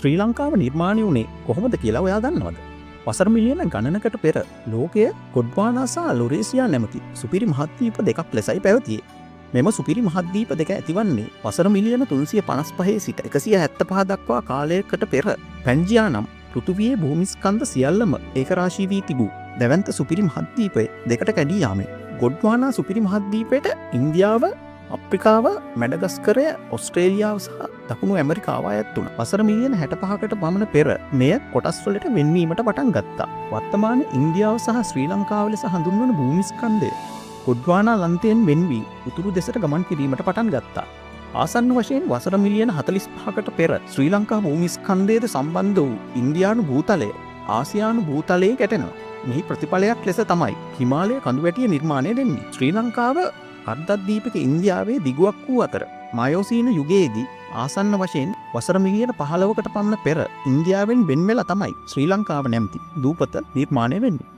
ශ්‍රී ලංකාව නිර්මාණය වුණේ කොහොමද කියලා ඔයා දන්නවද? වසර මිලියන ගණනකට පෙර ලෝකය ගොඩ්වානා සහ ලොරේසියා නැමැති සුපිරි මහද්වීප දෙකක් ලෙසයි පැවතියේ. මෙම සුපිරි මහද්වීප දෙක ඇතිවන්නේ වසර මිලියන 355 සිට 175 දක්වා කාලයකට පෙර පැන්ජියා නම් පෘථිවියේ භූමිස්කන්ධ සියල්ලම ඒකරාශී වී තිබූ දැවැන්ත සුපිරි මහද්වීපය දෙකට කැඩී යාමෙන් ගොඩ්වානා සුපිරි මහද්වීපයට ඉන්දියාව, අප්‍රිකාව, මැඩගස්කරය, ඔස්ට්‍රේලියාව සහ දකුණු ඇමරිකාව අයත් වුණා. වසර මිලියන 65කට පමණ පෙර මෙය කොටස් වලට වෙන්වීමට පටන් ගත්තා. වර්තමාන ඉන්දියාව සහ ශ්‍රී ලංකාව ලෙස හඳුන්වන භූමිස්කන්ධය ගොඩ්වානා ලන්තයෙන් වෙන් වී උතුරු දෙසට ගමන් කිරීමට පටන් ගත්තා. ආසන්න වශයෙන් වසර මිලියන 45කට පෙර ශ්‍රී ලංකා භූමිස්කන්ධයට සම්බන්ධ වූ ඉන්දියානු භූතලය ආසියානු භූතලයේ ගැටෙනවා. මෙහි ප්‍රතිඵලයක් ලෙස තමයි හිමාලය කඳුවැටිය නිර්මාණය වෙන්නේ. ශ්‍රී ලංකාව අර්ධද්වීපික ඉන්දියාවේ දිගුවක් වූ අතර මයෝසීන යුගයේදී ආසන්න වශයෙන් වසර මිලියන 15කට පමණ පෙර ඉන්දියාවෙන් වෙන් වෙලා තමයි ශ්‍රී ලංකාව නැමැති දූපත නිර්මාණය වෙන්නේ.